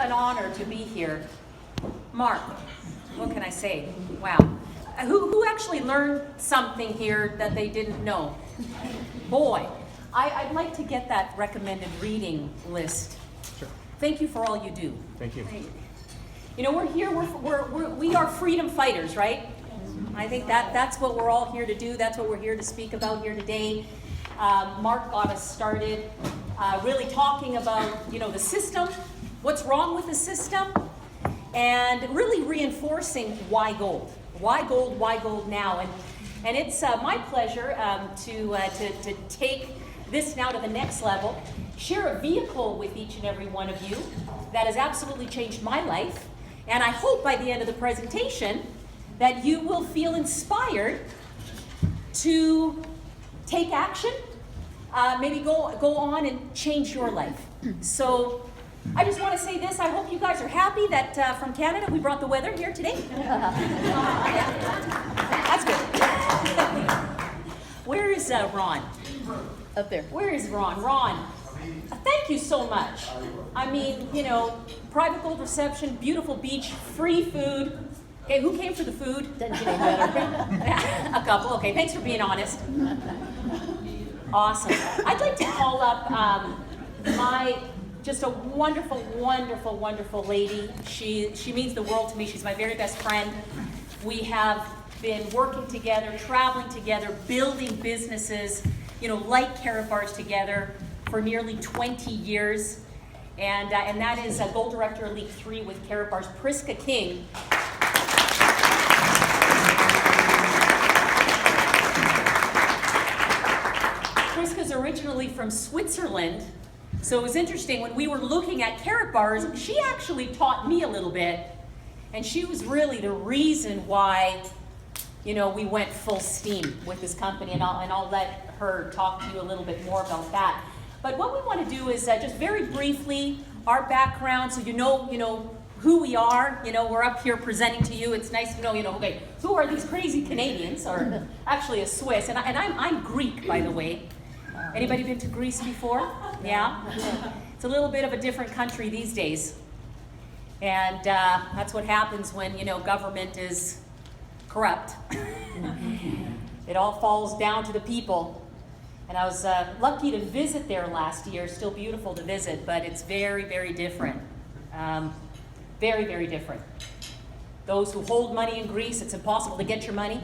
an honor to be here. Mark, what can I say? Wow. Who actually learned something here that they didn't know? Boy, I'd like to get that recommended reading list. Sure. Thank you for all you do. Thank you. You know, we're here, we are freedom fighters, right? I think that's what we're all here to do. That's what we're here to speak about here today. Mark got us started really talking about, the system, what's wrong with the system, and really reinforcing why gold. Why gold? Why gold now? And it's my pleasure to take this now to the next level, share a vehicle with each and every one of you that has absolutely changed my life. And I hope by the end of the presentation that you will feel inspired to take action, maybe go on and change your life. So I just want to say this, I hope you guys are happy that from Canada we brought the weather here today. That's good. Where is Ron? Up there. Where is Ron? Ron, thank you so much. I mean, private gold reception, beautiful beach, free food. Okay, who came for the food? Doesn't get any better. A couple, okay, thanks for being honest. Awesome. I'd like to call up just a wonderful, wonderful, wonderful lady. She means the world to me. She's my very best friend. We have been working together, traveling together, building businesses, like Karatbars together for nearly 20 years. And that is Gold Director Elite 3 with Karatbars, Priska King. Priska's originally from Switzerland. So it was interesting, when we were looking at Karatbars, she actually taught me a little bit, and she was really the reason why, we went full steam with this company, and I'll let her talk to you a little bit more about that. But what we want to do is just very briefly, our background, so you know who we are. We're up here presenting to you. It's nice to know, okay, who are these crazy Canadians, or actually a Swiss, and I'm Greek, by the way. Anybody been to Greece before? Yeah? It's a little bit of a different country these days. And that's what happens when, government is corrupt. It all falls down to the people. And I was lucky to visit there last year. Still beautiful to visit, but it's very, very different. Very, very different. Those who hold money in Greece, it's impossible to get your money.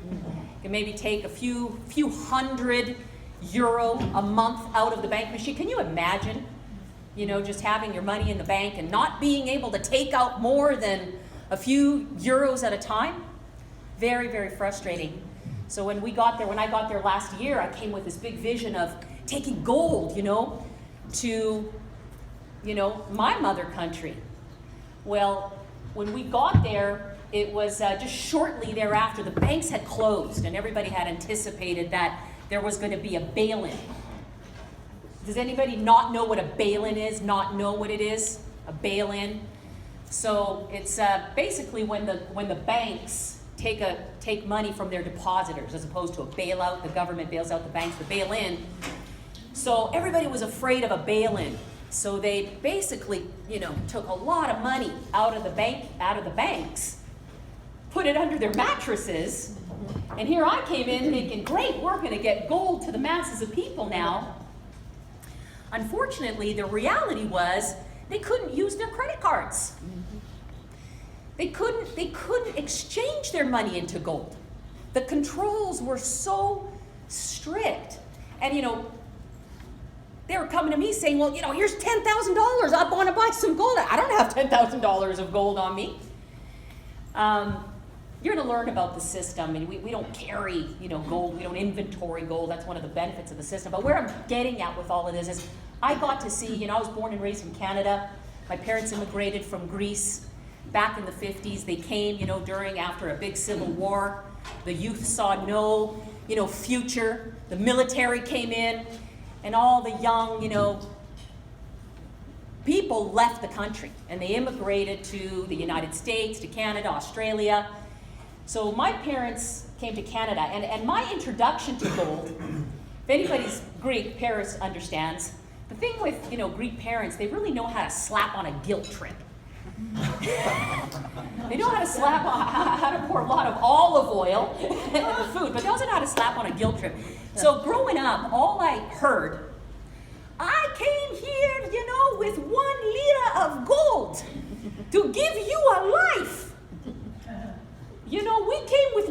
You can maybe take a few hundred euro a month out of the bank machine. Can you imagine, just having your money in the bank and not being able to take out more than a few euros at a time? Very, very frustrating. So when I got there last year, I came with this big vision of taking gold, to, my mother country. Well, when we got there, it was just shortly thereafter, the banks had closed, and everybody had anticipated that there was going to be a bail-in. Does anybody not know what a bail-in is? Not know what it is? A bail-in? So it's basically when the banks take money from their depositors, as opposed to a bailout. The government bails out the banks, the bail-in. So everybody was afraid of a bail-in. So they basically, took a lot of money out of the banks, put it under their mattresses. And here I came in thinking, great, we're going to get gold to the masses of people now. Unfortunately, the reality was they couldn't use their credit cards. They couldn't exchange their money into gold. The controls were so strict. And they were coming to me saying, well, here's $10,000. I want to buy some gold. I don't have $10,000 of gold on me. You're going to learn about the system, and we don't carry, gold. We don't inventory gold. That's one of the benefits of the system. But where I'm getting at with all of this is I got to see, I was born and raised in Canada. My parents immigrated from Greece back in the 50s. They came, after a big civil war. The youth saw no, future. The military came in, and all the young, people left the country, and they immigrated to the United States, to Canada, Australia. So my parents came to Canada, and my introduction to gold, if anybody's Greek, Paris understands, The thing with, Greek parents, they really know how to slap on a guilt trip. They know how to how to pour a lot of olive oil in the food, but they also know how to slap on a guilt trip. So growing up, all I heard, I came here, with 1 lira of gold to give you a life. We came with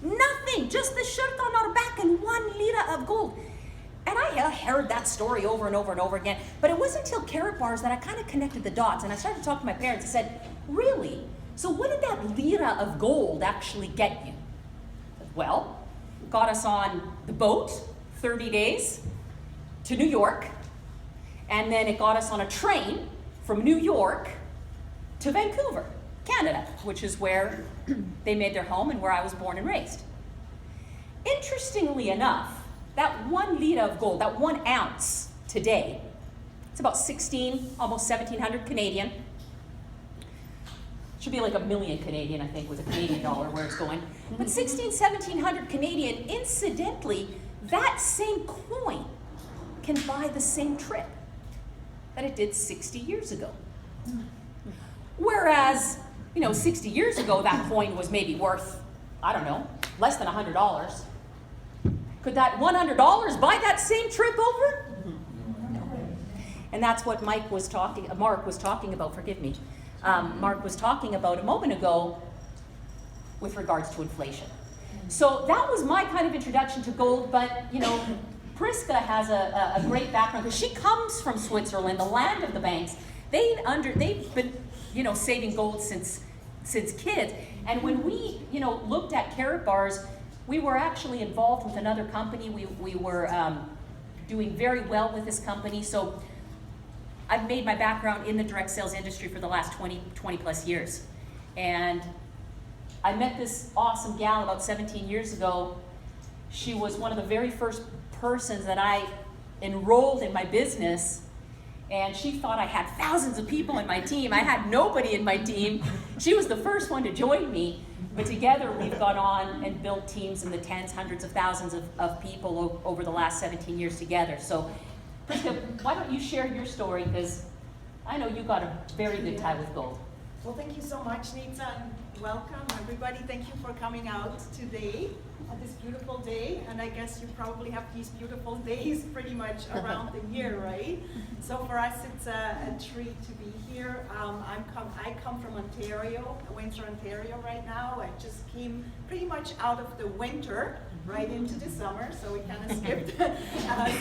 nothing, just the shirt on our back and 1 lira of gold. And I heard that story over and over and over again, but it wasn't until Karatbars that I kind of connected the dots, and I started to talk to my parents and said, really? So what did that lira of gold actually get you? Well, got us on the boat, 30 days, to New York, and then it got us on a train from New York to Vancouver, Canada, which is where they made their home and where I was born and raised. Interestingly enough, that 1 lira of gold, that 1 ounce today, it's about 16, almost 1,700 Canadian. Should be like $1 million Canadian, I think, with a Canadian dollar where it's going. But 1,700 Canadian, incidentally, that same coin can buy the same trip that it did 60 years ago. Whereas, 60 years ago, that coin was maybe worth, I don't know, less than $100. Could that $100 buy that same trip over? No. And that's what Mark was talking about, forgive me. Mark was talking about a moment ago with regards to inflation. So that was my kind of introduction to gold, but Priska has a great background because she comes from Switzerland, the land of the banks. They've been saving gold since kids. And when we looked at Karatbars, we were actually involved with another company. We were doing very well with this company. So I've made my background in the direct sales industry for the last 20 plus years. And I met this awesome gal about 17 years ago. She was one of the very first persons that I enrolled in my business. And she thought I had thousands of people in my team. I had nobody in my team. She was the first one to join me. But together we've gone on and built teams in the tens, hundreds of thousands of people over the last 17 years together. So, Priska, why don't you share your story, because I know you got a very good tie with gold. Well, thank you so much, Nitsa, and welcome everybody. Thank you for coming out today on this beautiful day. And I guess you probably have these beautiful days pretty much around the year, right? So for us, it's a treat to be here. I come from Ontario, Windsor, Ontario right now. I just came pretty much out of the winter right into the summer, so we kind of skipped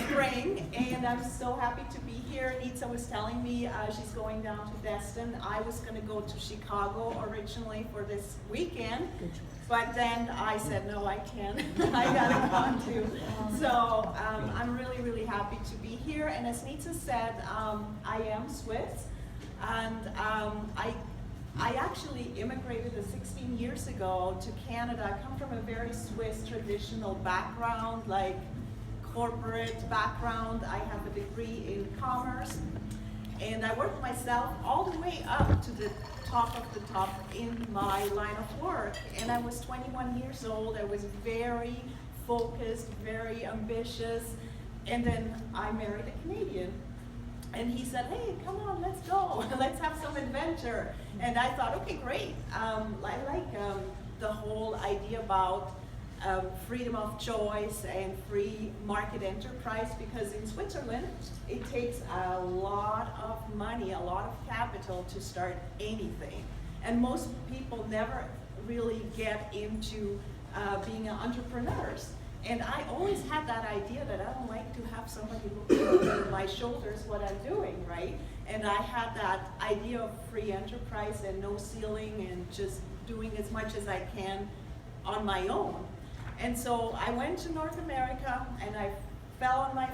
spring, and I'm so happy to be here. Nitsa was telling me she's going down to Destin. I was going to go to Chicago originally for this weekend, but then I said, no, I can't. I gotta come too. So I'm really, really happy to be here, and as Nitsa said, I am Swiss, and I actually immigrated 16 years ago to Canada. I come from a very Swiss traditional background, like corporate background. I have a degree in commerce, and I worked myself all the way up to the top of the top in my line of work. And I was 21 years old. I was very focused, very ambitious, and then I married a Canadian. And he said, hey, come on, let's go. Let's have some adventure. And I thought, okay, great. I like the whole idea about freedom of choice and free market enterprise, because in Switzerland, it takes a lot of money, a lot of capital to start anything. And most people never really get into being entrepreneurs. And I always had that idea that I don't like to have somebody looking over my shoulders what I'm doing, right? And I had that idea of free enterprise and no ceiling and just doing as much as I can on my own. And so I went to North America and I fell on my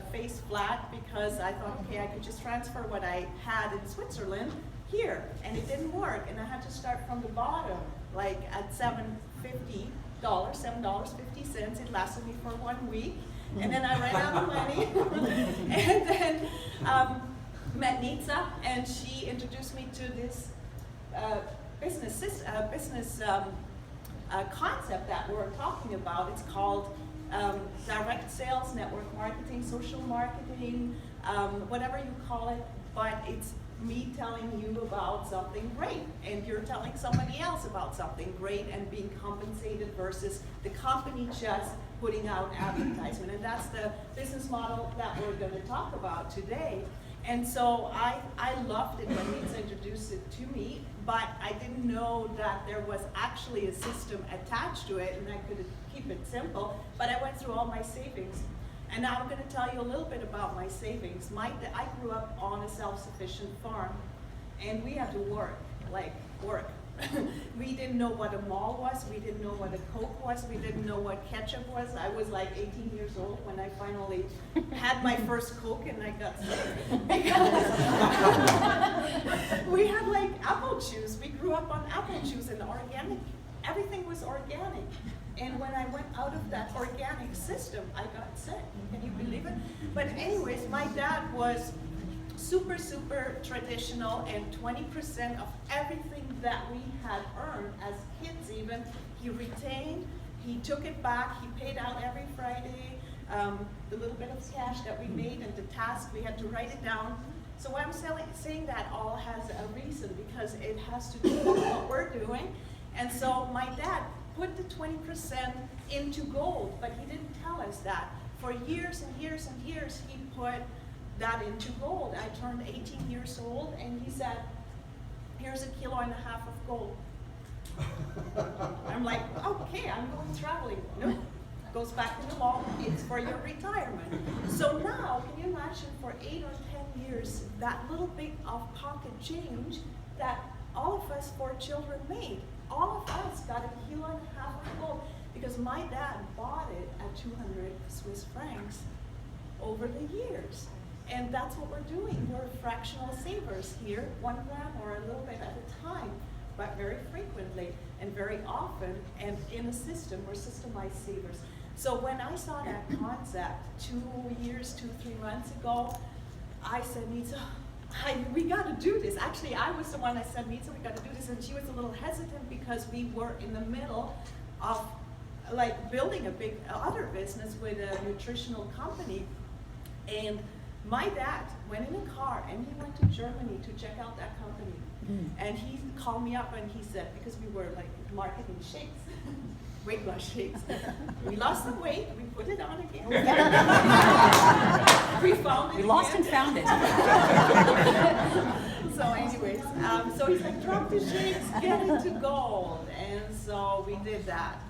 face flat because I thought, okay, I could just transfer what I had in Switzerland here, and it didn't work. And I had to start from the bottom, like at $7.50. $7.50. It lasted me for 1 week, and then I ran out of money. And then met Nitsa, and she introduced me to this business concept that we're talking about. It's called direct sales, network marketing, social marketing, whatever you call it, but it's me telling you about something great, and you're telling somebody else about something great and being compensated versus the company just putting out advertisement. And that's the business model that we're going to talk about today. And so I loved it when Nitsa introduced it to me, but I didn't know that there was actually a system attached to it, and I could keep it simple, but I went through all my savings. And now I'm going to tell you a little bit about my savings. I grew up on a self-sufficient farm, and we had to work, like work. We didn't know what a mall was, we didn't know what a Coke was, we didn't know what ketchup was. I was like 18 years old when I finally had my first Coke and I got sick. Because we had like apple juice. We grew up on apple juice and organic. Everything was organic. And when I went out of that organic system, I got sick. Can you believe it? But anyways, my dad was super, super traditional, and 20% of everything that we had earned as kids even, he retained, he took it back, he paid out every Friday, the little bit of cash that we made and the task, we had to write it down. So I'm saying that all has a reason, because it has to do with what we're doing. And so my dad put the 20% into gold, but he didn't tell us that. For years and years and years, he put that into gold. I turned 18 years old, and he said, here's 1.5 kilos of gold. I'm like, okay, I'm going traveling. Nope, goes back in the law, it's for your retirement. So now, can you imagine for 8 or 10 years, that little bit of pocket change that all of us 4 children made, all of us got 1.5 kilos of gold, because my dad bought it at 200 Swiss francs over the years. And that's what we're doing. We're fractional savers here, 1 gram or a little bit at a time, but very frequently and very often, and in a system, we're systemized savers. So when I saw that concept 2 years, 3 months ago, I said, Nitsa, we got to do this. Actually, I was the one that said, Nitsa, we got to do this, and she was a little hesitant because we were in the middle of like building a big other business with a nutritional company. And my dad went in a car and he went to Germany to check out that company. And he called me up and he said, because we were like marketing shakes, weight loss shakes. We lost some weight, we put it on again. We found it. We lost and found it. So anyways, so he's like, drop the shakes, get into gold. And so we did that.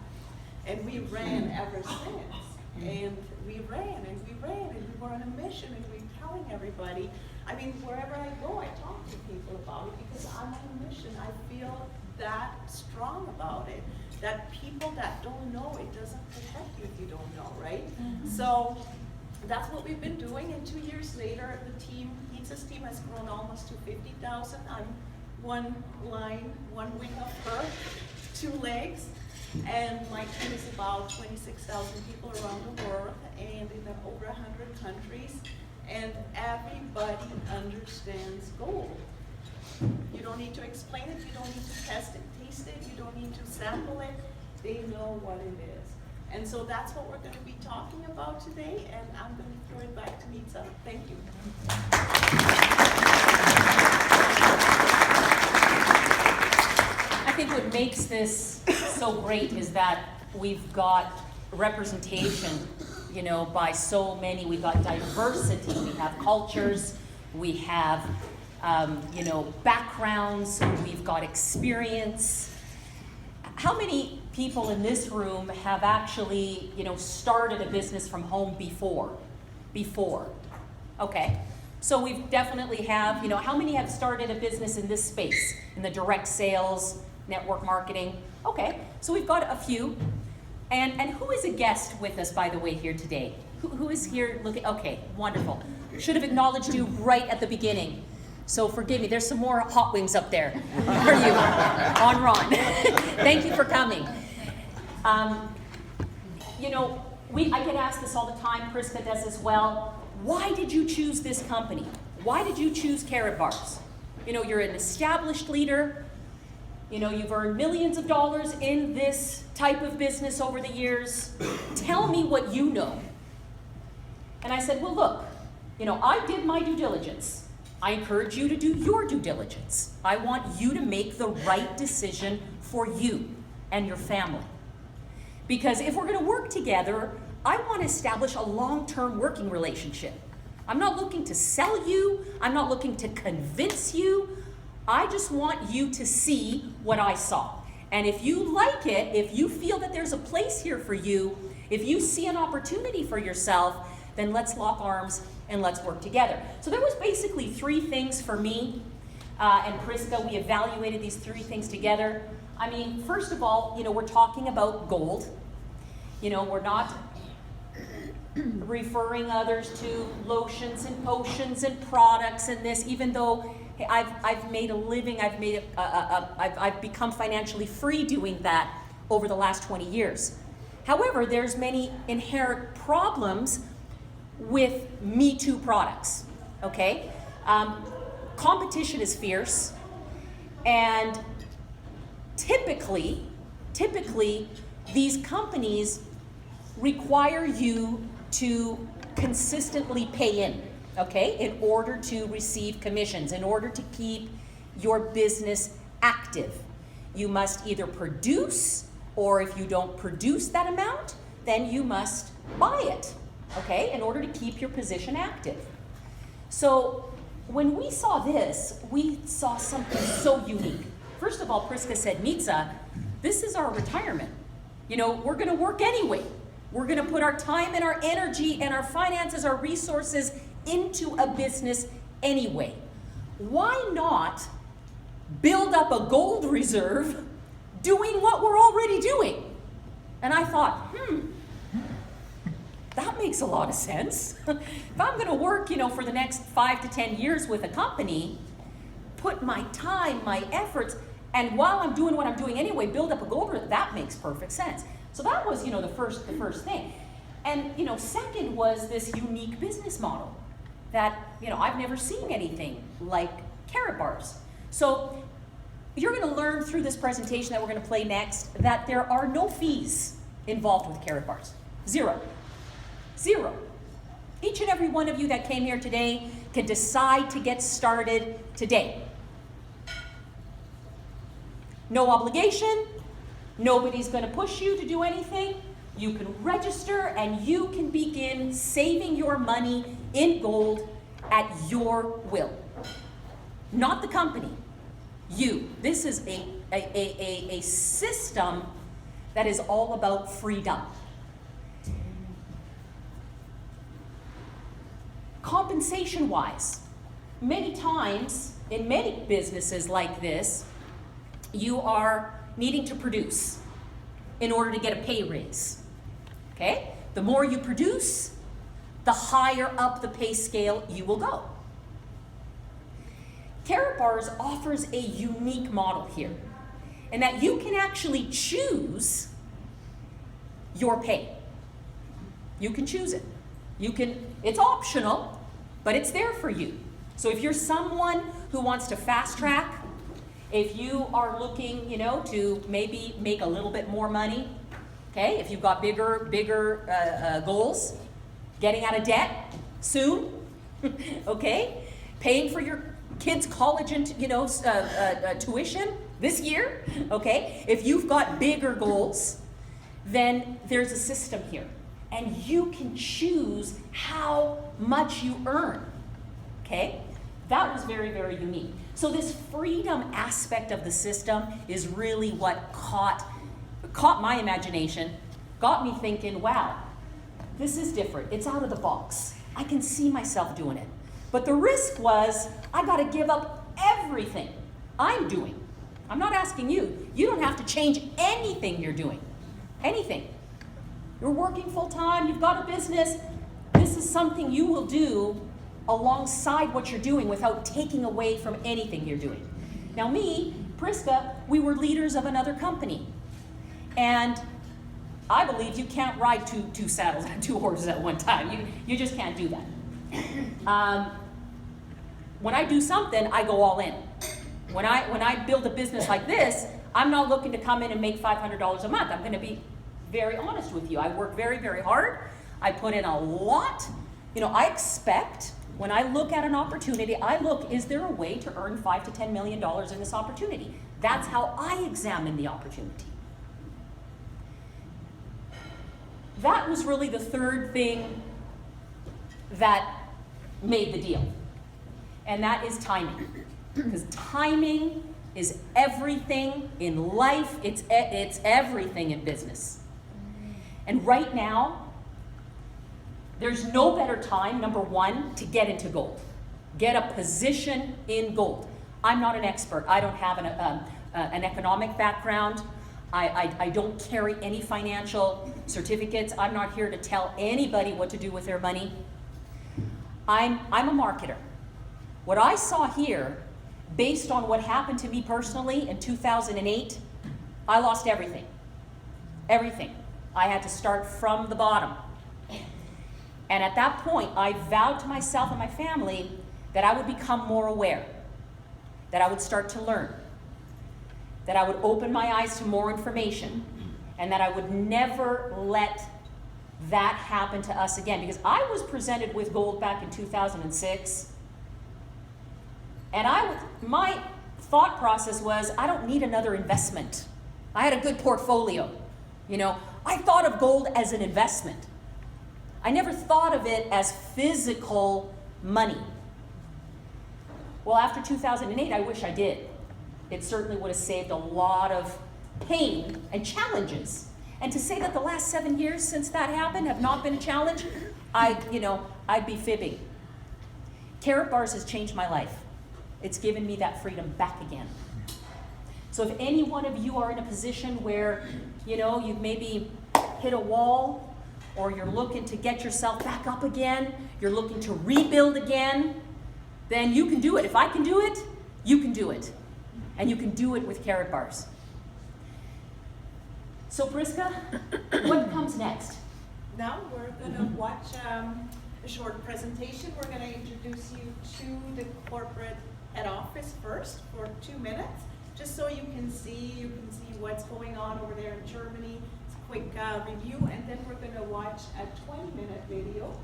And we ran ever since. And we ran and we ran and we were on a mission, and we were telling everybody. I mean, wherever I go, I talk to people about it because I'm on a mission. I feel that strong about it, that people that don't know, it doesn't protect you if you don't know, right? So that's what we've been doing, and 2 years later, the team, Nitsa's team has grown almost to 50,000. I'm one line, one wing of her, 2 legs. And my team is about 26,000 people around the world and in over 100 countries. And everybody understands gold. You don't need to explain it, you don't need to test it, taste it, you don't need to sample it. They know what it is. And so that's what we're going to be talking about today, and I'm going to throw it back to Nitsa. Thank you. I think what makes this so great is that we've got representation, you know, by so many. We've got diversity, we have cultures, we have, you know, backgrounds, we've got experience. How many people in this room have actually, you know, started a business from home before? Okay. So we definitely have, you know, how many have started a business in this space, in the direct sales, network marketing? Okay, so we've got a few. And who is a guest with us, by the way, here today? Who is here looking? Okay, wonderful. Should have acknowledged you right at the beginning. So forgive me, there's some more hot wings up there for you, on Ron. Thank you for coming. You know, I get asked this all the time, Priska does as well. Why did you choose this company? Why did you choose Karatbars? You know, you're an established leader. You know, you've earned millions of dollars in this type of business over the years. Tell me what you know. And I said, well, look, you know, I did my due diligence. I encourage you to do your due diligence. I want you to make the right decision for you and your family. Because if we're going to work together, I want to establish a long-term working relationship. I'm not looking to sell you. I'm not looking to convince you. I just want you to see what I saw. And if you like it, if you feel that there's a place here for you, if you see an opportunity for yourself, then let's lock arms and let's work together. So there was basically three things for me and Priska. We evaluated these three things together. I mean, first of all, you know, we're talking about gold. You know, we're not referring others to lotions and potions and products and this, even though I've made a living, I've become financially free doing that over the last 20 years. However, there's many inherent problems with Me Too products, okay? Competition is fierce, and typically, these companies require you to consistently pay in, okay, in order to receive commissions, in order to keep your business active. You must either produce, or if you don't produce that amount, then you must buy it, okay, in order to keep your position active. So when we saw this, we saw something so unique. First of all, Priska said, Nitsa, this is our retirement. You know, we're gonna work anyway. We're gonna put our time and our energy and our finances, our resources into a business anyway. Why not build up a gold reserve doing what we're already doing? And I thought, that makes a lot of sense. If I'm gonna work, you know, for the next 5 to 10 years with a company, put my time, my efforts, and while I'm doing what I'm doing anyway, build up a gold reserve, that makes perfect sense. So that was, you know, the first thing. And, you know, second was this unique business model that, you know, I've never seen anything like Karatbars. So you're gonna learn through this presentation that we're gonna play next that there are no fees involved with Karatbars. Zero. Each and every one of you that came here today can decide to get started today. No obligation. Nobody's going to push you to do anything. You can register and you can begin saving your money in gold at your will. Not the company. You. This is a system that is all about freedom. Compensation-wise, many times in many businesses like this, you are needing to produce in order to get a pay raise, okay? The more you produce, the higher up the pay scale you will go. Karatbars offers a unique model here, in that you can actually choose your pay. You can choose it. It's optional, but it's there for you. So if you're someone who wants to fast track, if you are looking, you know, to maybe make a little bit more money, okay, if you've got bigger goals, getting out of debt soon, okay, paying for your kids' college and, you know, tuition this year, okay, if you've got bigger goals, then there's a system here. And you can choose how much you earn, okay? That was very, very unique. So this freedom aspect of the system is really what caught my imagination, got me thinking, wow, this is different. It's out of the box. I can see myself doing it. But the risk was, I gotta give up everything I'm doing. I'm not asking you. You don't have to change anything you're doing. Anything. You're working full time, you've got a business. This is something you will do alongside what you're doing without taking away from anything you're doing. Now me, Priska, we were leaders of another company. And I believe you can't ride two saddles and 2 horses at one time. You just can't do that. When I do something, I go all in. When I build a business like this, I'm not looking to come in and make $500 a month. I'm going to be very honest with you. I work very, very hard. I put in a lot. You know, I expect, when I look at an opportunity, I look, is there a way to earn $5 to $10 million in this opportunity? That's how I examine the opportunity. That was really the third thing that made the deal. And that is timing. Because timing is everything in life, it's everything in business. And right now, there's no better time, number one, to get into gold. Get a position in gold. I'm not an expert. I don't have an economic background. I don't carry any financial certificates. I'm not here to tell anybody what to do with their money. I'm a marketer. What I saw here, based on what happened to me personally in 2008, I lost everything. Everything. I had to start from the bottom. And at that point, I vowed to myself and my family that I would become more aware, that I would start to learn, that I would open my eyes to more information, and that I would never let that happen to us again. Because I was presented with gold back in 2006, and my thought process was, I don't need another investment. I had a good portfolio. You know, I thought of gold as an investment. I never thought of it as physical money. Well, after 2008, I wish I did. It certainly would have saved a lot of pain and challenges. And to say that the last 7 years since that happened have not been a challenge, I'd be fibbing. Karatbars has changed my life. It's given me that freedom back again. So if any one of you are in a position where, you've maybe hit a wall, or you're looking to get yourself back up again, you're looking to rebuild again, then you can do it. If I can do it, you can do it. And you can do it with Karatbars. So Priska, what comes next? Now we're going to watch a short presentation. We're going to introduce you to the corporate head office first for 2 minutes, just so you can see what's going on over there in Germany. It's a quick review, and then we're going to watch a 20-minute video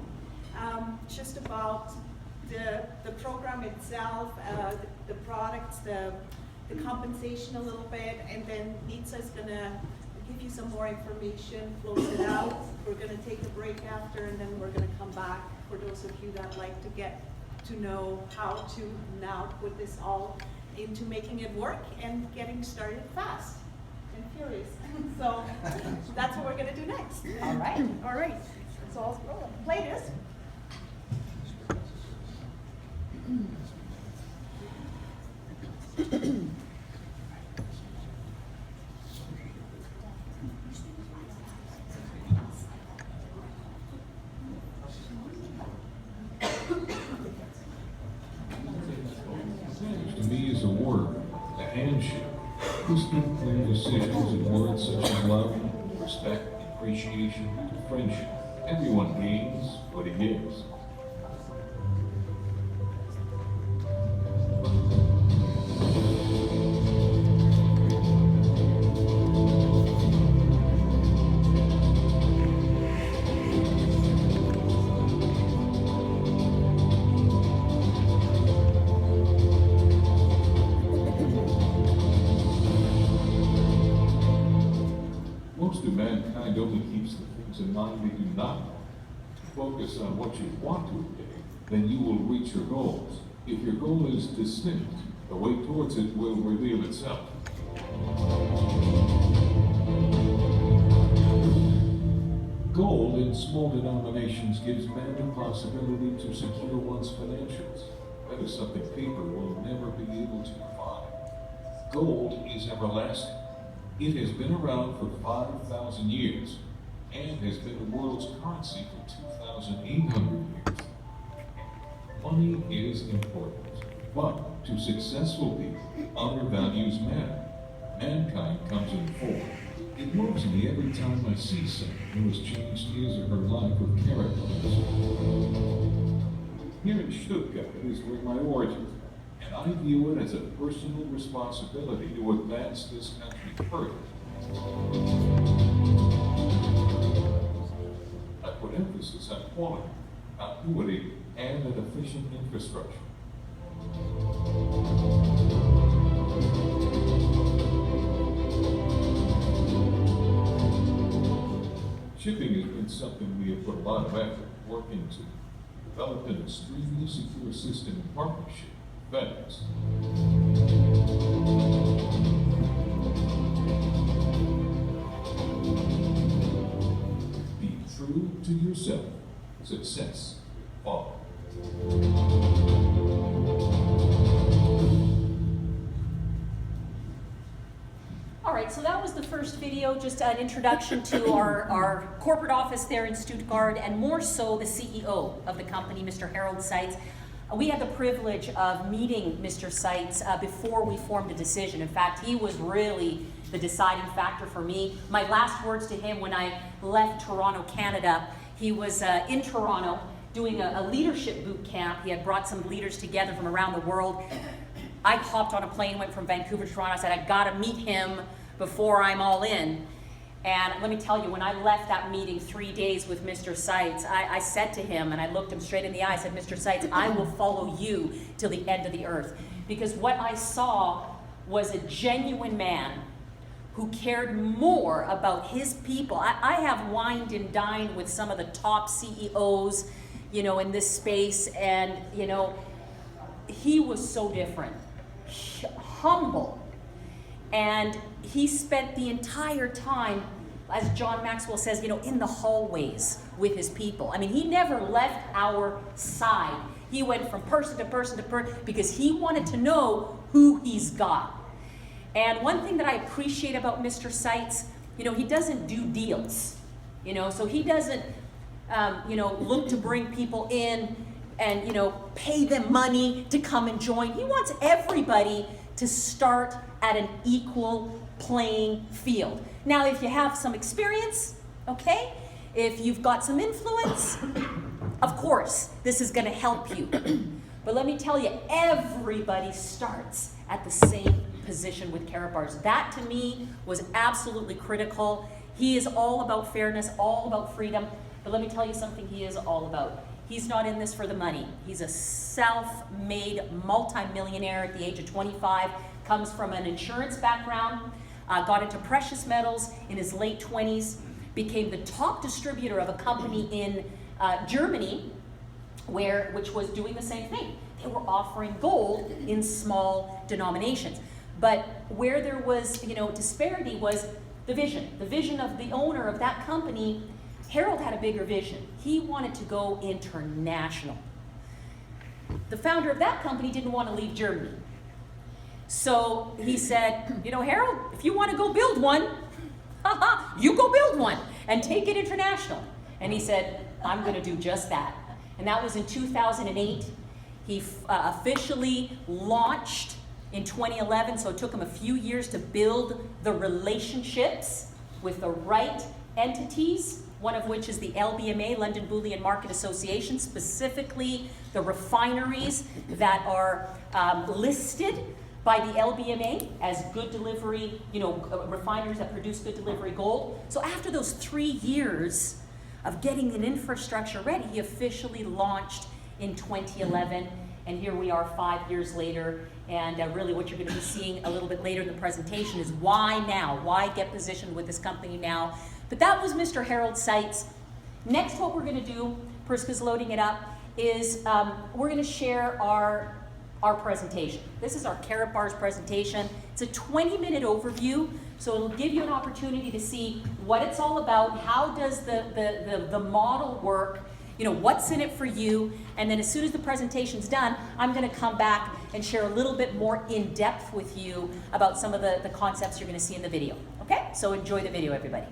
just about the program itself, the products, the compensation a little bit, and then Nitsa is going to give you some more information, close it out. We're going to take a break after, and then we're going to come back for those of you that like to get to know how to now put this all into making it work and getting started fast and furious. So that's what we're going to do next. All right. All right. So I'll play this. To me is a word, a handshake. Crystal clear decisions in words such as love, respect, appreciation, friendship. Everyone gains what he gives. Most of mankind only keeps the things in mind they do not want. Focus on what you want to attain, then you will reach your goals. If your goal is distinct, the way towards it will reveal itself. Gold in small denominations gives man the possibility to secure one's financials. That is something paper will never be able to provide. Gold is everlasting. It has been around for 5,000 years and has been the world's currency for 2,800 years. Money is important, but to successful people, other values matter. Mankind comes in four. It moves me every time I see someone who has changed his or her life with Karatbars. Here in Stuttgart is where my origins are, and I view it as a personal responsibility to advance this country further. I put emphasis on quality, continuity, and an efficient infrastructure. Shipping has been something we have put a lot of effort work into. Developed an extremely secure system in partnership with FedEx. Be true to yourself. Success will follow. All right, so that was the first video, just an introduction to our corporate office there in Stuttgart, and more so the CEO of the company, Mr. Harold Seitz. We had the privilege of meeting Mr. Seitz before we formed a decision. In fact, he was really the deciding factor for me. My last words to him when I left Toronto, Canada, he was in Toronto doing a leadership boot camp. He had brought some leaders together from around the world. I hopped on a plane, went from Vancouver to Toronto. I said, I gotta meet him before I'm all in. And let me tell you, when I left that meeting 3 days with Mr. Seitz, I said to him, and I looked him straight in the eye, I said, Mr. Seitz, I will follow you till the end of the earth. Because what I saw was a genuine man who cared more about his people. I have wined and dined with some of the top CEOs, you know, in this space, and, you know, he was so different, humble. And he spent the entire time, as John Maxwell says, you know, in the hallways with his people. I mean, he never left our side. He went from person to person to person because he wanted to know who he's got. And one thing that I appreciate about Mr. Seitz, you know, he doesn't do deals, you know, so he doesn't, you know, look to bring people in and, you know, pay them money to come and join. He wants everybody to start at an equal playing field. Now, if you have some experience, okay, if you've got some influence, of course, this is going to help you. But let me tell you, everybody starts at the same position with Karatbars. That, to me, was absolutely critical. He is all about fairness, all about freedom. But let me tell you something he is all about. He's not in this for the money. He's a self-made multi-millionaire at the age of 25, comes from an insurance background, got into precious metals in his late 20s, became the top distributor of a company in Germany, which was doing the same thing. They were offering gold in small denominations. But where there was, you know, disparity was the vision of the owner of that company. Harold had a bigger vision. He wanted to go international. The founder of that company didn't want to leave Germany. So he said, you know, Harold, if you want to go build one, you go build one and take it international. And he said, I'm going to do just that. And that was in 2008. He officially launched in 2011, so it took him a few years to build the relationships with the right entities, one of which is the LBMA, London Bullion Market Association, specifically the refineries that are listed by the LBMA as good delivery, you know, refineries that produce good delivery gold. So after those 3 years of getting an infrastructure ready, he officially launched in 2011, and here we are 5 years later. And really what you're going to be seeing a little bit later in the presentation is why now? Why get positioned with this company now? But that was Mr. Harold Seitz. Next, what we're going to do, Priska's loading it up, is we're going to share our presentation. This is our Karatbars presentation. It's a 20-minute overview, so it'll give you an opportunity to see what it's all about, how does the model work, you know, what's in it for you, and then as soon as the presentation's done, I'm going to come back and share a little bit more in depth with you about some of the concepts you're going to see in the video. Okay? So enjoy the video, everybody.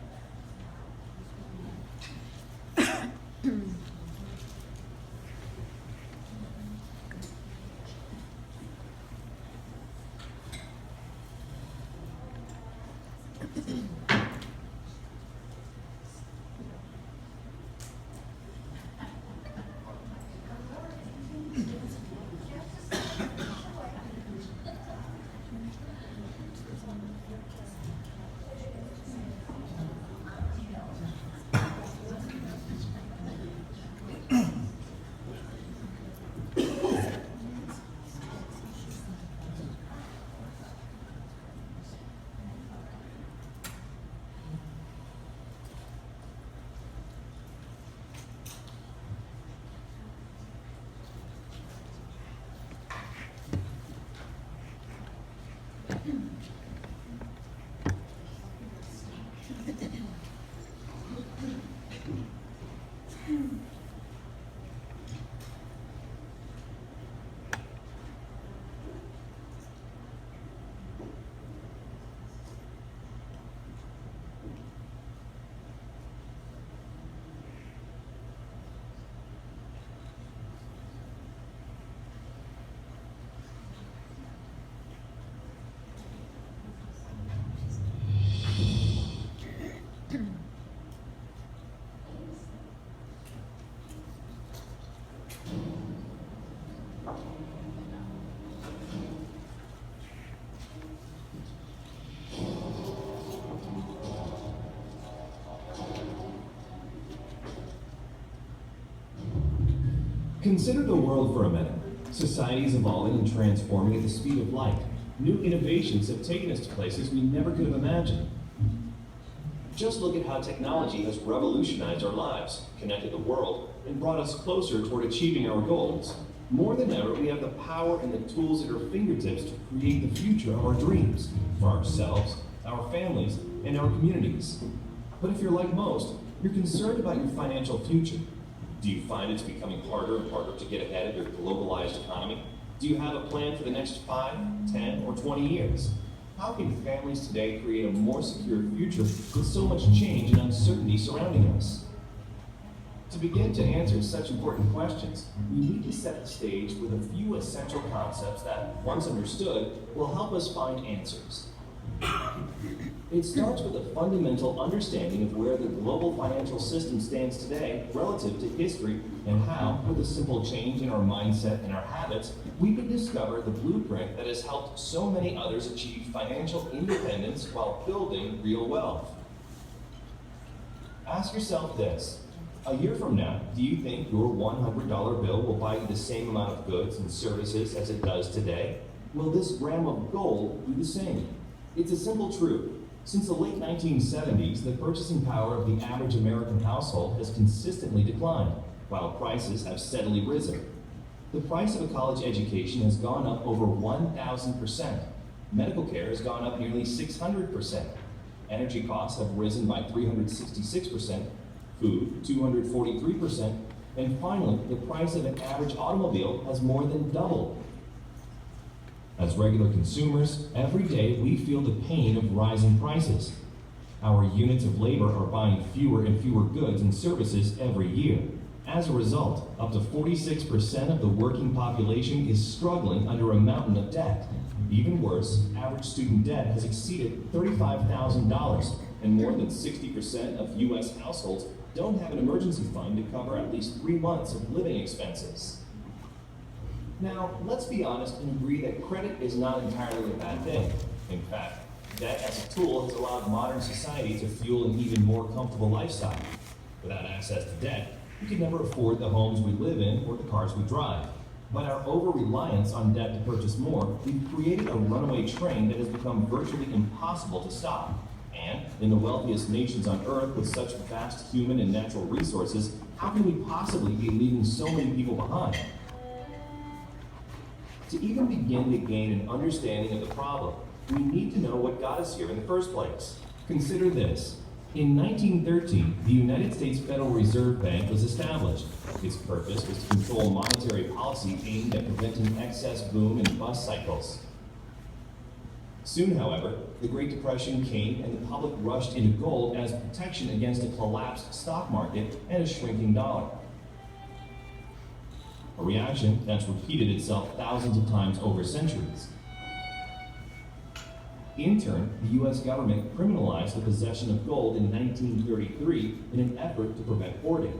Consider the world for a minute. Society is evolving and transforming at the speed of light. New innovations have taken us to places we never could have imagined. Just look at how technology has revolutionized our lives, connected the world, and brought us closer toward achieving our goals. More than ever, we have the power and the tools at our fingertips to create the future of our dreams, for ourselves, our families, and our communities. But if you're like most, you're concerned about your financial future. Do you find it's becoming harder and harder to get ahead of your globalized economy? Do you have a plan for the next 5, 10, or 20 years? How can families today create a more secure future with so much change and uncertainty surrounding us? To begin to answer such important questions, we need to set the stage with a few essential concepts that, once understood, will help us find answers. It starts with a fundamental understanding of where the global financial system stands today relative to history and how, with a simple change in our mindset and our habits, we can discover the blueprint that has helped so many others achieve financial independence while building real wealth. Ask yourself this: a year from now, do you think your $100 bill will buy you the same amount of goods and services as it does today? Will this gram of gold do the same? It's a simple truth. Since the late 1970s, the purchasing power of the average American household has consistently declined, while prices have steadily risen. The price of a college education has gone up over 1,000%. Medical care has gone up nearly 600%. Energy costs have risen by 366%, food 243%, and finally, the price of an average automobile has more than doubled. As regular consumers, every day we feel the pain of rising prices. Our units of labor are buying fewer and fewer goods and services every year. As a result, up to 46% of the working population is struggling under a mountain of debt. Even worse, average student debt has exceeded $35,000, and more than 60% of U.S. households don't have an emergency fund to cover at least 3 months of living expenses. Now, let's be honest and agree that credit is not entirely a bad thing. In fact, debt as a tool has allowed modern society to fuel an even more comfortable lifestyle. Without access to debt, we could never afford the homes we live in or the cars we drive. But our over-reliance on debt to purchase more, we've created a runaway train that has become virtually impossible to stop. And in the wealthiest nations on Earth with such vast human and natural resources, how can we possibly be leaving so many people behind? To even begin to gain an understanding of the problem, we need to know what got us here in the first place. Consider this. In 1913, the United States Federal Reserve Bank was established. Its purpose was to control monetary policy aimed at preventing excess boom and bust cycles. Soon, however, the Great Depression came and the public rushed into gold as protection against a collapsed stock market and a shrinking dollar. A reaction that's repeated itself thousands of times over centuries. In turn, the U.S. government criminalized the possession of gold in 1933 in an effort to prevent hoarding.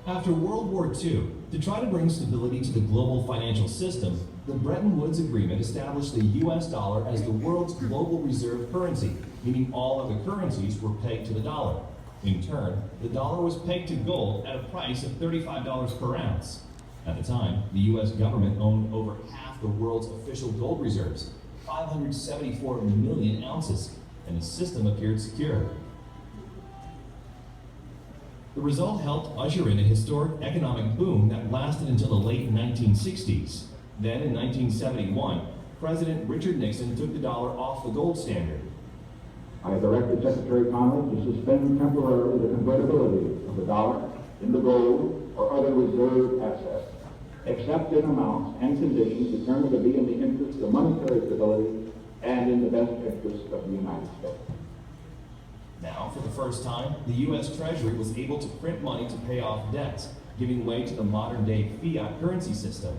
After World War II, to try to bring stability to the global financial system, the Bretton Woods Agreement established the U.S. dollar as the world's global reserve currency, meaning all other currencies were pegged to the dollar. In turn, the dollar was pegged to gold at a price of $35 per ounce. At the time, the U.S. government owned over half the world's official gold reserves, 574 million ounces, and the system appeared secure. The result helped usher in a historic economic boom that lasted until the late 1960s. Then, in 1971, President Richard Nixon took the dollar off the gold standard. I have directed Secretary Connally to suspend temporarily the convertibility of the dollar into gold or other reserve assets, except in amounts and conditions determined to be in the interest of monetary stability and in the best interest of the United States. Now, for the first time, the U.S. Treasury was able to print money to pay off debts, giving way to the modern-day fiat currency system.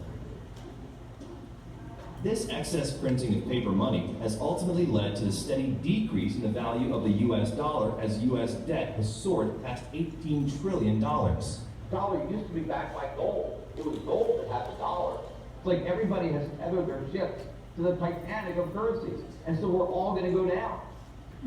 This excess printing of paper money has ultimately led to the steady decrease in the value of the U.S. dollar as U.S. debt has soared past $18 trillion. Dollar used to be backed by gold. It was gold that had the dollar. It's like everybody has tethered their ships to the Titanic of currencies, and so we're all going to go down.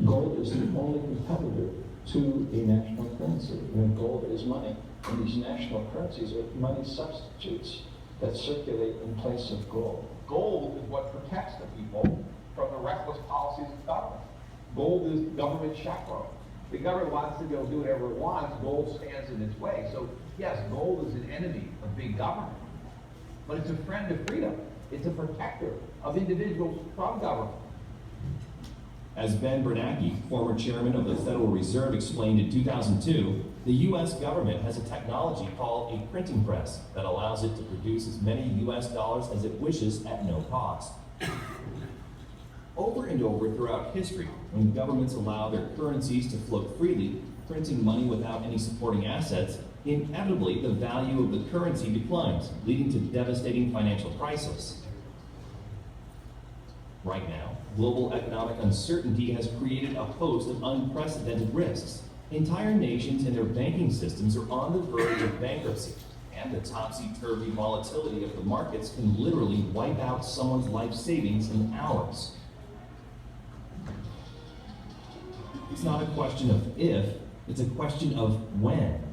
Gold is the only competitor to a national currency. When gold is money, and these national currencies are money substitutes that circulate in place of gold. Gold is what protects the people from the reckless policies of government. Gold is government chaperone. The government wants to go do whatever it wants. Gold stands in its way. So yes, gold is an enemy of big government, but it's a friend of freedom. It's a protector of individuals from government. As Ben Bernanke, former chairman of the Federal Reserve, explained in 2002, the U.S. government has a technology called a printing press that allows it to produce as many U.S. dollars as it wishes at no cost. Over and over throughout history, when governments allow their currencies to float freely, printing money without any supporting assets, inevitably the value of the currency declines, leading to devastating financial crisis. Right now, global economic uncertainty has created a host of unprecedented risks. Entire nations and their banking systems are on the verge of bankruptcy, and the topsy-turvy volatility of the markets can literally wipe out someone's life savings in hours. It's not a question of if, it's a question of when.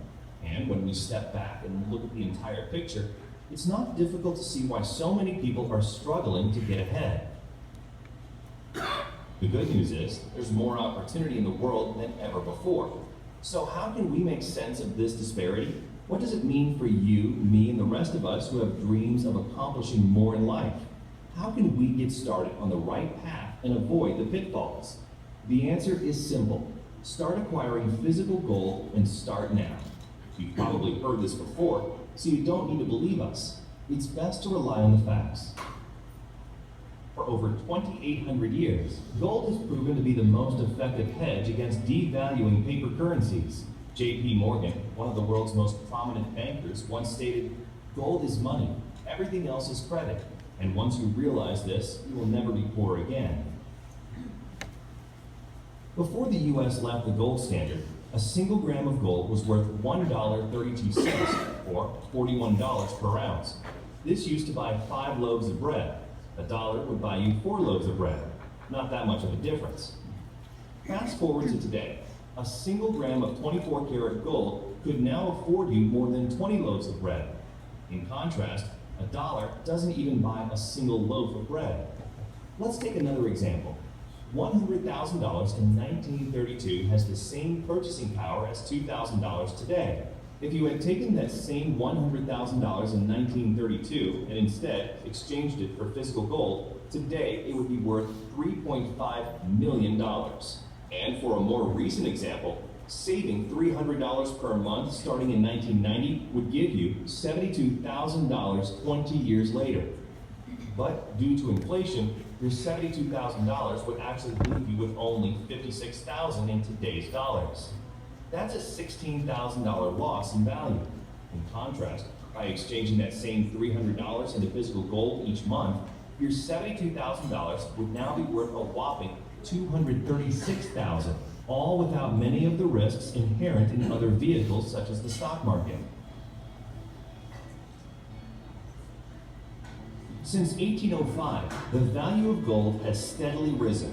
And when we step back and look at the entire picture, it's not difficult to see why so many people are struggling to get ahead. The good news is, there's more opportunity in the world than ever before. So how can we make sense of this disparity? What does it mean for you, me, and the rest of us who have dreams of accomplishing more in life? How can we get started on the right path and avoid the pitfalls? The answer is simple. Start acquiring physical gold and start now. You've probably heard this before, so you don't need to believe us. It's best to rely on the facts. For over 2,800 years, gold has proven to be the most effective hedge against devaluing paper currencies. J.P. Morgan, one of the world's most prominent bankers, once stated, "Gold is money, everything else is credit, and once you realize this, you will never be poor again." Before the U.S. left the gold standard, a single gram of gold was worth $1.32, or $41 per ounce. This used to buy 5 loaves of bread. $1 would buy you 4 loaves of bread. Not that much of a difference. Fast forward to today. A single gram of 24-karat gold could now afford you more than 20 loaves of bread. In contrast, $1 doesn't even buy a single loaf of bread. Let's take another example. $100,000 in 1932 has the same purchasing power as $2,000 today. If you had taken that same $100,000 in 1932 and instead exchanged it for physical gold, today it would be worth $3.5 million. And for a more recent example, saving $300 per month starting in 1990 would give you $72,000 20 years later. But due to inflation, your $72,000 would actually leave you with only $56,000 in today's dollars. That's a $16,000 loss in value. In contrast, by exchanging that same $300 into physical gold each month, your $72,000 would now be worth a whopping $236,000, all without many of the risks inherent in other vehicles such as the stock market. Since 1805, the value of gold has steadily risen.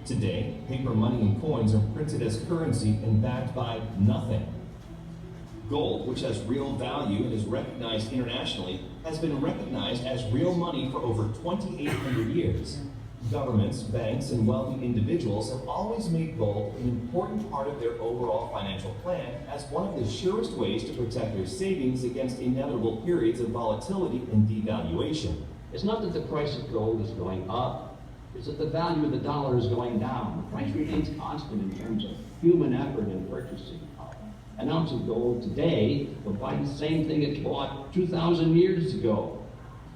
Today, paper money and coins are printed as currency and backed by nothing. Gold, which has real value and is recognized internationally, has been recognized as real money for over 2,800 years. Governments, banks, and wealthy individuals have always made gold an important part of their overall financial plan as one of the surest ways to protect their savings against inevitable periods of volatility and devaluation. It's not that the price of gold is going up, it's that the value of the dollar is going down. The price remains constant in terms of human effort in purchasing. An ounce of gold today will buy the same thing it bought 2,000 years ago.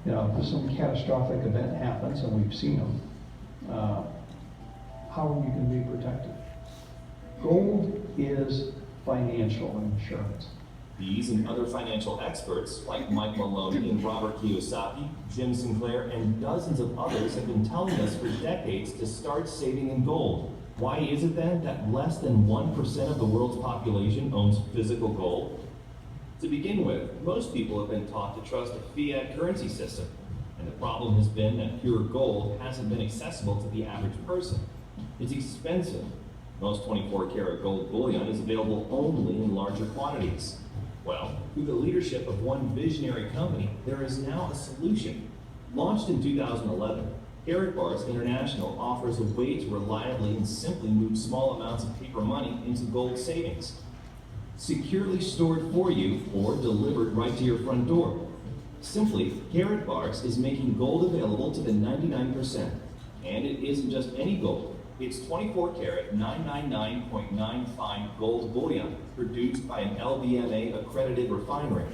You know, if some catastrophic event happens, and we've seen them, how are we going to be protected? Gold is financial insurance. These and other financial experts, like Mike Maloney and Robert Kiyosaki, Jim Sinclair, and dozens of others have been telling us for decades to start saving in gold. Why is it then that less than 1% of the world's population owns physical gold? To begin with, most people have been taught to trust a fiat currency system, and the problem has been that pure gold hasn't been accessible to the average person. It's expensive. Most 24-karat gold bullion is available only in larger quantities. Well, through the leadership of one visionary company, there is now a solution. Launched in 2011, Karatbars International offers a way to reliably and simply move small amounts of paper money into gold savings. Securely stored for you or delivered right to your front door. Simply, Karatbars is making gold available to the 99%. And it isn't just any gold. It's 24-karat 999.95 gold bullion produced by an LBMA accredited refinery.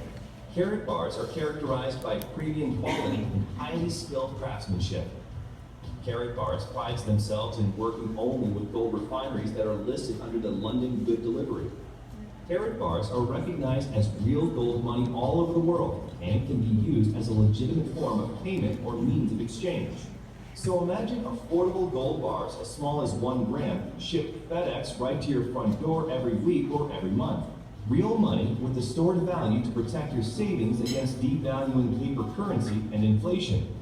Karatbars are characterized by premium quality and highly skilled craftsmanship. Karatbars prides themselves in working only with gold refineries that are listed under the London Good Delivery. Karatbars are recognized as real gold money all over the world and can be used as a legitimate form of payment or means of exchange. So imagine affordable gold bars as small as 1 gram shipped FedEx right to your front door every week or every month. Real money with the stored value to protect your savings against devaluing paper currency and inflation.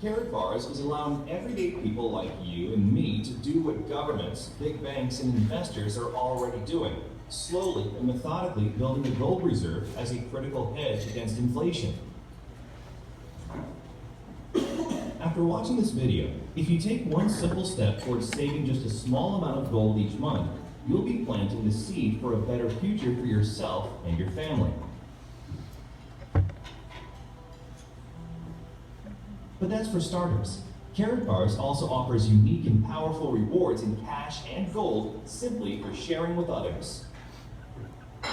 Karatbars is allowing everyday people like you and me to do what governments, big banks, and investors are already doing, slowly and methodically building a gold reserve as a critical hedge against inflation. After watching this video, if you take one simple step towards saving just a small amount of gold each month, you'll be planting the seed for a better future for yourself and your family. But that's for starters. Karatbars also offers unique and powerful rewards in cash and gold simply for sharing with others.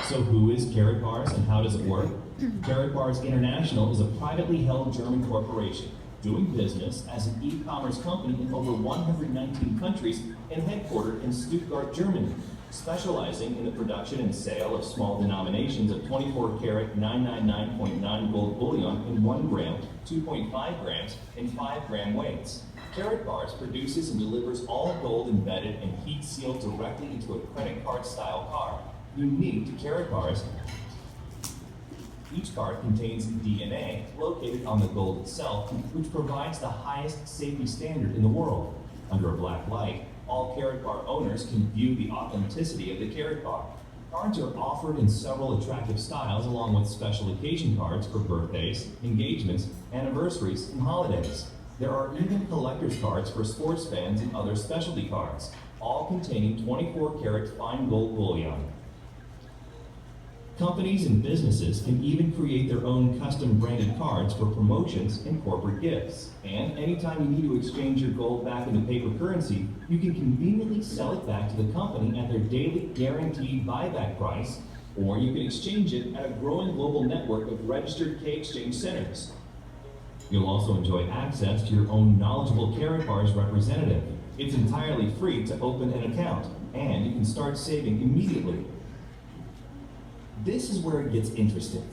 So who is Karatbars and how does it work? Karatbars International is a privately held German corporation doing business as an e-commerce company in over 119 countries and headquartered in Stuttgart, Germany, specializing in the production and sale of small denominations of 24-karat 999.9 gold bullion in 1 gram, 2.5 grams, and 5 gram weights. Karatbars produces and delivers all gold embedded and heat sealed directly into a credit card style card. Unique to Karatbars, each card contains DNA located on the gold itself, which provides the highest safety standard in the world. Under a black light, all Karatbar owners can view the authenticity of the Karatbar. Cards are offered in several attractive styles along with special occasion cards for birthdays, engagements, anniversaries, and holidays. There are even collector's cards for sports fans and other specialty cards, all containing 24-karat fine gold bullion. Companies and businesses can even create their own custom branded cards for promotions and corporate gifts. And anytime you need to exchange your gold back into paper currency, you can conveniently sell it back to the company at their daily guaranteed buyback price, or you can exchange it at a growing global network of registered K-exchange centers. You'll also enjoy access to your own knowledgeable Karatbars representative. It's entirely free to open an account, and you can start saving immediately. This is where it gets interesting.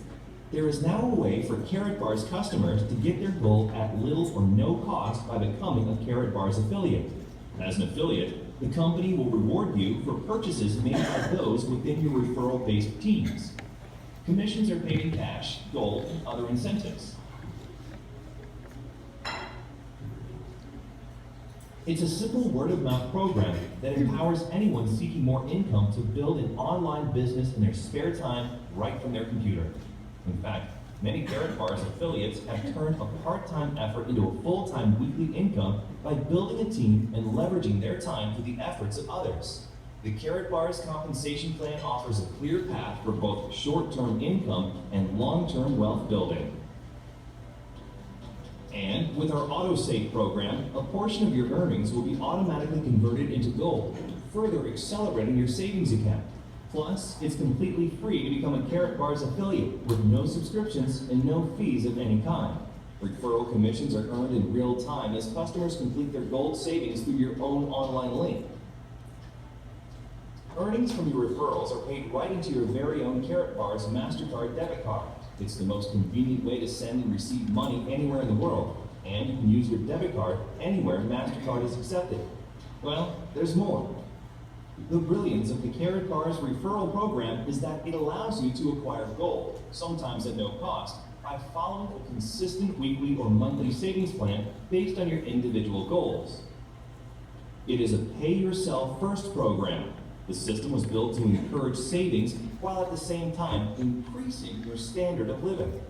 There is now a way for Karatbars customers to get their gold at little or no cost by becoming a Karatbars affiliate. As an affiliate, the company will reward you for purchases made by those within your referral-based teams. Commissions are paid in cash, gold, and other incentives. It's a simple word-of-mouth program that empowers anyone seeking more income to build an online business in their spare time right from their computer. In fact, many Karatbars affiliates have turned a part-time effort into a full-time weekly income by building a team and leveraging their time through the efforts of others. The Karatbars compensation plan offers a clear path for both short-term income and long-term wealth building. And with our AutoSave program, a portion of your earnings will be automatically converted into gold, further accelerating your savings account. Plus, it's completely free to become a Karatbars affiliate with no subscriptions and no fees of any kind. Referral commissions are earned in real time as customers complete their gold savings through your own online link. Earnings from your referrals are paid right into your very own Karatbars MasterCard debit card. It's the most convenient way to send and receive money anywhere in the world, and you can use your debit card anywhere MasterCard is accepted. Well, there's more. The brilliance of the Karatbars referral program is that it allows you to acquire gold, sometimes at no cost, by following a consistent weekly or monthly savings plan based on your individual goals. It is a pay-yourself-first program. The system was built to encourage savings while at the same time increasing your standard of living.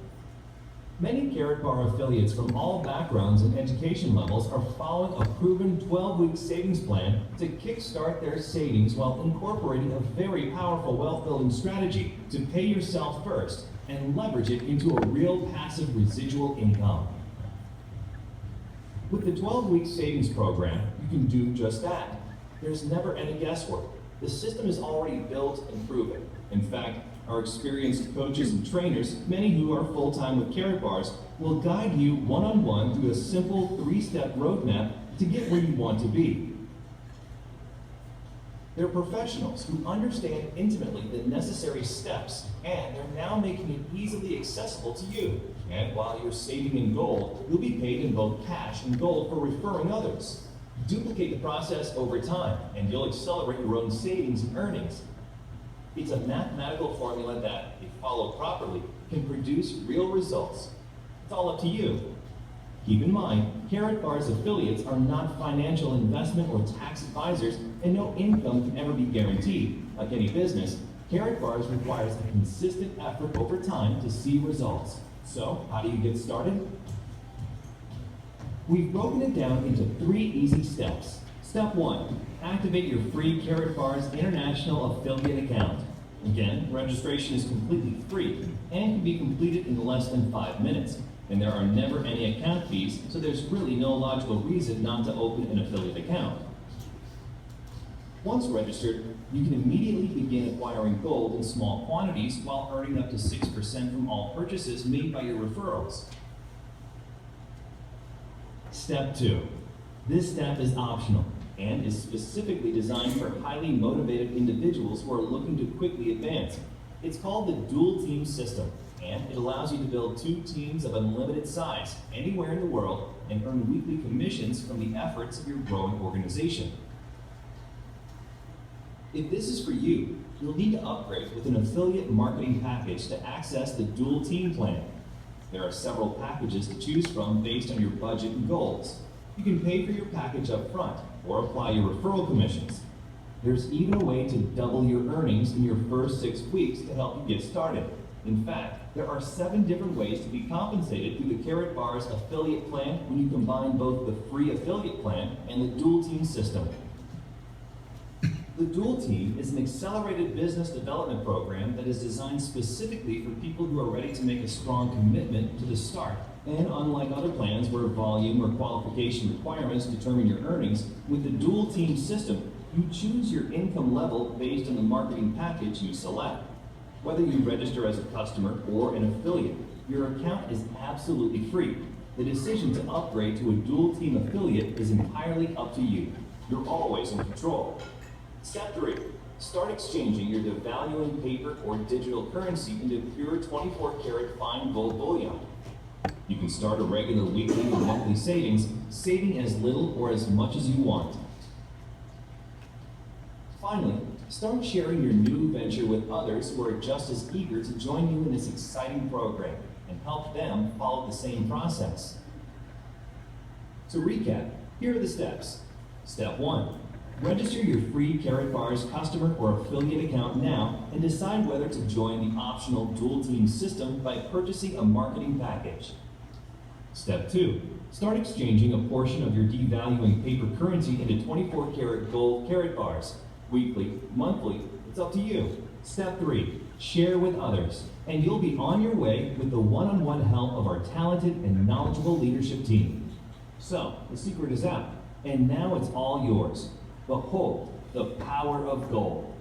Many Karatbar affiliates from all backgrounds and education levels are following a proven 12-week savings plan to kickstart their savings while incorporating a very powerful wealth-building strategy to pay yourself first and leverage it into a real passive residual income. With the 12-week savings program, you can do just that. There's never any guesswork. The system is already built and proven. In fact, our experienced coaches and trainers, many who are full-time with Karatbars, will guide you one-on-one through a simple 3-step roadmap to get where you want to be. They're professionals who understand intimately the necessary steps, and they're now making it easily accessible to you. And while you're saving in gold, you'll be paid in both cash and gold for referring others. Duplicate the process over time, and you'll accelerate your own savings and earnings. It's a mathematical formula that, if followed properly, can produce real results. It's all up to you. Keep in mind, Karatbars affiliates are not financial investment or tax advisors, and no income can ever be guaranteed. Like any business, Karatbars requires a consistent effort over time to see results. So, how do you get started? We've broken it down into 3 easy steps. Step 1, activate your free Karatbars International Affiliate account. Again, registration is completely free and can be completed in less than 5 minutes. And there are never any account fees, so there's really no logical reason not to open an affiliate account. Once registered, you can immediately begin acquiring gold in small quantities while earning up to 6% from all purchases made by your referrals. Step 2. This step is optional and is specifically designed for highly motivated individuals who are looking to quickly advance. It's called the dual team system, and it allows you to build 2 teams of unlimited size anywhere in the world and earn weekly commissions from the efforts of your growing organization. If this is for you, you'll need to upgrade with an affiliate marketing package to access the dual team plan. There are several packages to choose from based on your budget and goals. You can pay for your package up front or apply your referral commissions. There's even a way to double your earnings in your first 6 weeks to help you get started. In fact, there are 7 different ways to be compensated through the Karatbars affiliate plan when you combine both the free affiliate plan and the dual team system. The Dual Team is an accelerated business development program that is designed specifically for people who are ready to make a strong commitment to the start. And unlike other plans where volume or qualification requirements determine your earnings, with the Dual Team system, you choose your income level based on the marketing package you select. Whether you register as a customer or an affiliate, your account is absolutely free. The decision to upgrade to a Dual Team affiliate is entirely up to you. You're always in control. Step 3. Start exchanging your devaluing paper or digital currency into pure 24-karat fine gold bullion. You can start a regular weekly or monthly savings, saving as little or as much as you want. Finally, start sharing your new venture with others who are just as eager to join you in this exciting program and help them follow the same process. To recap, here are the steps. Step 1. Register your free Karatbars customer or affiliate account now and decide whether to join the optional dual team system by purchasing a marketing package. Step 2. Start exchanging a portion of your devaluing paper currency into 24-karat gold Karatbars. Weekly, monthly, it's up to you. Step 3, share with others, and you'll be on your way with the one-on-one help of our talented and knowledgeable leadership team. So, the secret is out, and now it's all yours. Behold, the power of gold.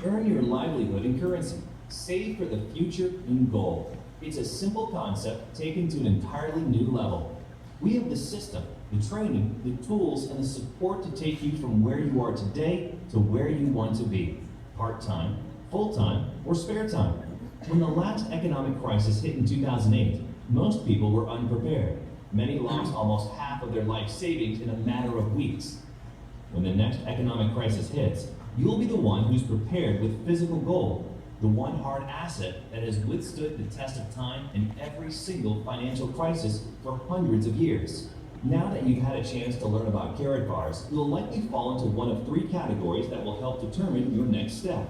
Earn your livelihood in currency. Save for the future in gold. It's a simple concept taken to an entirely new level. We have the system, the training, the tools, and the support to take you from where you are today to where you want to be. Part-time, full-time, or spare time. When the last economic crisis hit in 2008, most people were unprepared. Many lost almost half of their life savings in a matter of weeks. When the next economic crisis hits, you'll be the one who's prepared with physical gold, the one hard asset that has withstood the test of time in every single financial crisis for hundreds of years. Now that you've had a chance to learn about Karatbars, you'll likely fall into one of 3 categories that will help determine your next step.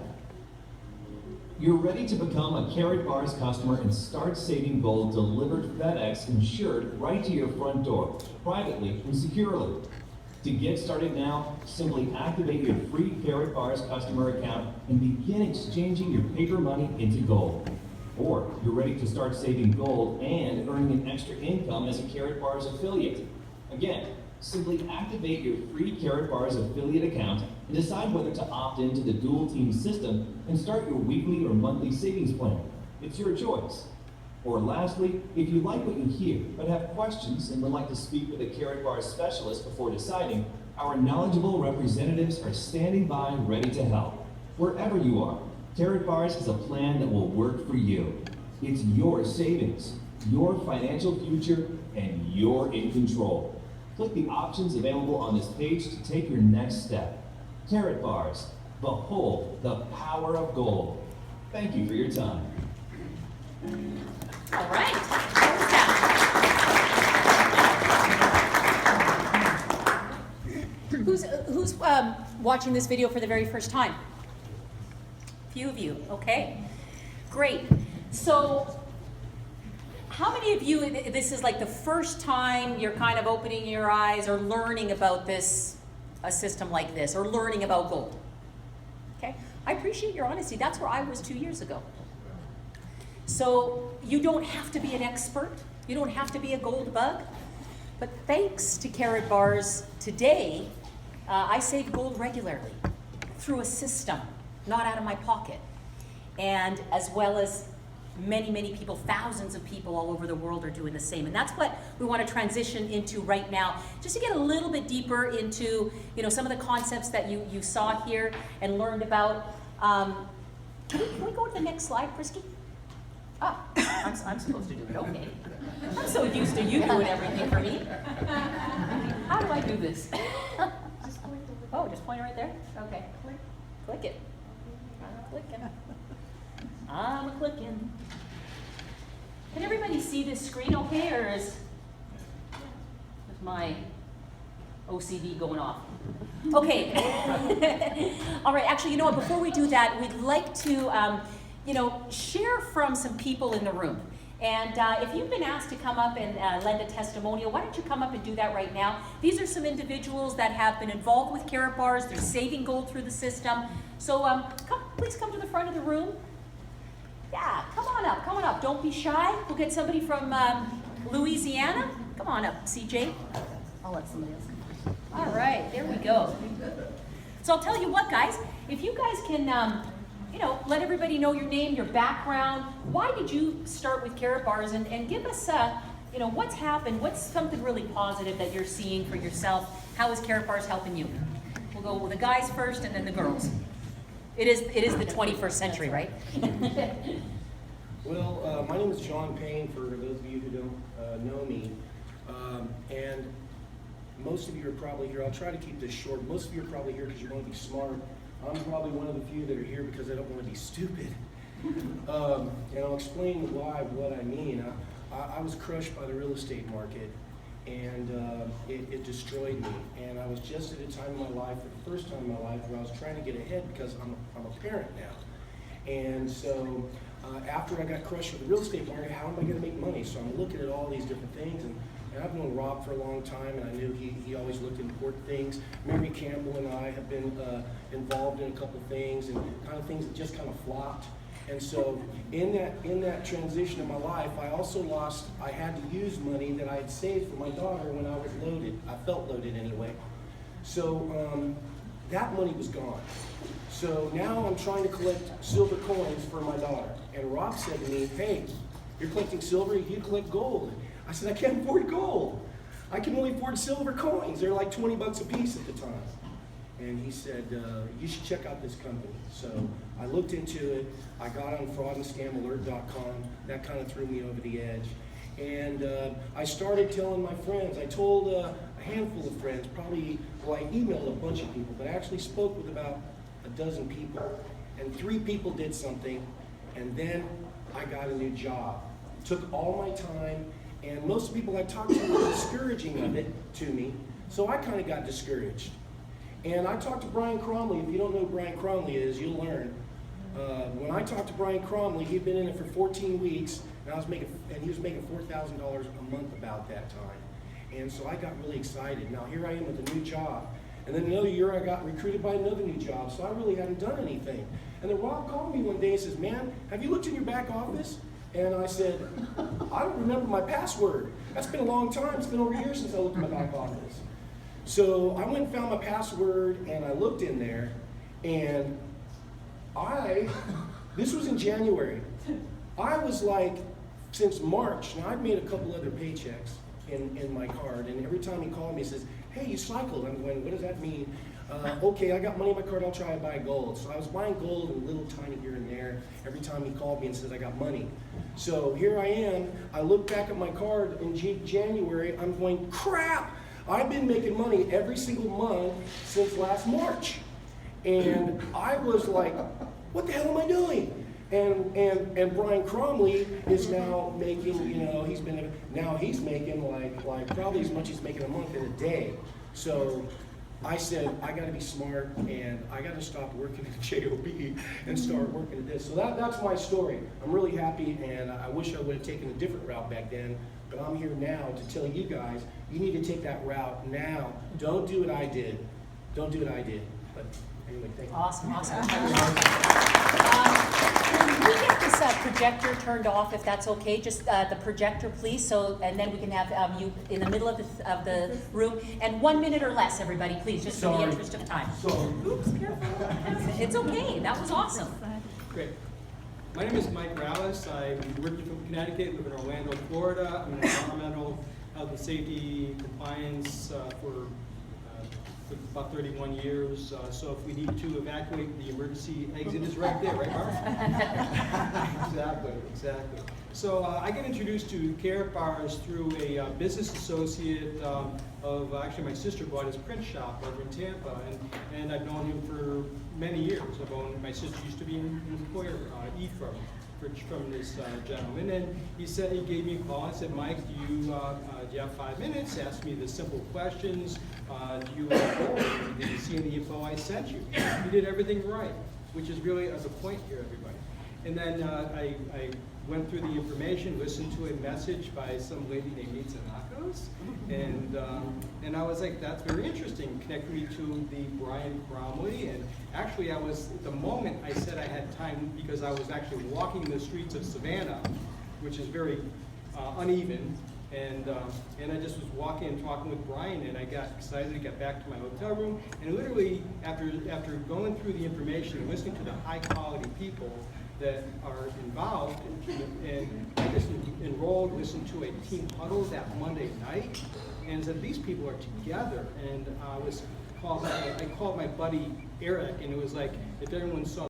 You're ready to become a Karatbars customer and start saving gold delivered FedEx insured right to your front door, privately and securely. To get started now, simply activate your free Karatbars customer account and begin exchanging your paper money into gold. Or you're ready to start saving gold and earning an extra income as a Karatbars affiliate. Again, simply activate your free Karatbars affiliate account and decide whether to opt into the dual team system and start your weekly or monthly savings plan. It's your choice. Or lastly, if you like what you hear but have questions and would like to speak with a Karatbars specialist before deciding, our knowledgeable representatives are standing by ready to help. Wherever you are, Karatbars has a plan that will work for you. It's your savings, your financial future, and you're in control. Click the options available on this page to take your next step. Karatbars, behold the power of gold. Thank you for your time. All right. Who's watching this video for the very first time? A few of you. Okay. Great. So, how many of you, this is like the first time you're kind of opening your eyes or learning about this, a system like this, or learning about gold? Okay. I appreciate your honesty. That's where I was 2 years ago. So you don't have to be an expert. You don't have to be a gold bug. But thanks to Karatbars today, I save gold regularly through a system, not out of my pocket. And as well as many, many people, thousands of people all over the world are doing the same. And that's what we want to transition into right now, just to get a little bit deeper into, some of the concepts that you saw here and learned about. Can we go to the next slide, Priska? Oh, I'm supposed to do it, okay. I'm so used to you doing everything for me. How do I do this? Oh, just point it right there? Okay. Click it. I'm clicking. Can everybody see this screen okay, or is my OCD going off? Okay. All right, actually, before we do that, we'd like to share from some people in the room. And if you've been asked to come up and lend a testimonial, why don't you come up and do that right now? These are some individuals that have been involved with Karatbars. They're saving gold through the system. So please come to the front of the room. Yeah, come on up. Don't be shy. We'll get somebody from Louisiana. Come on up, CJ. I'll let somebody else come. All right, there we go. So I'll tell you what, guys. If you guys can let everybody know your name, your background. Why did you start with Karatbars? And give us, what's happened? What's something really positive that you're seeing for yourself? How is Karatbars helping you? We'll go with the guys first and then the girls. It is the 21st century, right? Well, my name is John Payne, for those of you who don't know me. And most of you are probably here. I'll try to keep this short. Most of you are probably here because you want to be smart. I'm probably one of the few that are here because I don't want to be stupid. And I'll explain why, what I mean. I was crushed by the real estate market, and it destroyed me. And I was just at a time in my life, for the first time in my life, where I was trying to get ahead because I'm a parent now. And so after I got crushed with the real estate market, how am I going to make money? So I'm looking at all these different things, and And I've known Rob for a long time, and I knew he always looked into important things. Mary Campbell and I have been involved in a couple things, and kind of things that just kind of flopped. And so in that transition of my life, I had to use money that I had saved for my daughter when I was loaded. I felt loaded anyway. So that money was gone. So now I'm trying to collect silver coins for my daughter. And Rob said to me, hey, you're collecting silver, you collect gold. I said, I can't afford gold. I can only afford silver coins. They're like 20 bucks a piece at the time. And he said, you should check out this company. So I looked into it. I got on fraudandscamalert.com. That kind of threw me over the edge. And I started telling my friends. I told a handful of friends, I emailed a bunch of people, but I actually spoke with about a dozen people. And 3 people did something, and then I got a new job. It took all my time, and most of the people I talked to were discouraging of it to me, so I kind of got discouraged. And I talked to Brian Cromley. If you don't know who Brian Cromley is, you'll learn. When I talked to Brian Cromley, he'd been in it for 14 weeks, and he was making $4,000 a month about that time. And so I got really excited. Now here I am with a new job. And then another year I got recruited by another new job, so I really hadn't done anything. And then Rob called me one day and says, man, have you looked in your back office? And I said, I don't remember my password. That's been a long time. It's been over a year since I looked in my back office. So I went and found my password, and I looked in there, and this was in January. I was like, since March, now I've made a couple other paychecks in my card, and every time he called me, he says, hey, you cycled. I'm going, what does that mean? Okay, I got money in my card, I'll try to buy gold. So I was buying gold a little tiny here and there every time he called me and says I got money. So here I am, I look back at my card in January, I'm going, crap! I've been making money every single month since last March. And I was like, what the hell am I doing? And Brian Cromley is now making, he's making like probably as much as he's making a month in a day. So I said, I gotta be smart, and I gotta stop working at JOB and start working at this. So that's my story. I'm really happy, and I wish I would have taken a different route back then, but I'm here now to tell you guys, you need to take that route now. Don't do what I did. Don't do what I did. But anyway, thank you. Awesome. Can we get this projector turned off, if that's okay? Just the projector, please. So, and then we can have you in the middle of the room. And 1 minute or less, everybody, please, just in the interest of time. Oops, careful. It's okay. That was awesome. Great. My name is Mike Rallis. I'm working from Connecticut, live in Orlando, Florida. I'm in environmental health and safety compliance for about 31 years. So if we need to evacuate, the emergency exit is right there, right, Mark? Exactly. So I get introduced to Karatbars through a business associate of actually my sister bought his print shop over in Tampa, and I've known him for many years. My sister used to be an employer, from this gentleman, and he gave me a call and said, Mike, do you have 5 minutes? Ask me the simple questions. Do you did you see any info I sent you? You did everything right, which is really the point here, everybody. And then I went through the information, listened to a message by some lady named Nitsa Nakos, and I was like, that's very interesting. Connected me to the Brian Cromley, and actually at the moment I said I had time because I was actually walking the streets of Savannah, which is very uneven, and I just was walking and talking with Brian, and I got excited to get back to my hotel room, and literally after going through the information and listening to the high quality people that are involved, and I just enrolled, listened to a team huddle that Monday night, and said these people are together, and I called my buddy Eric, and it was like if everyone saw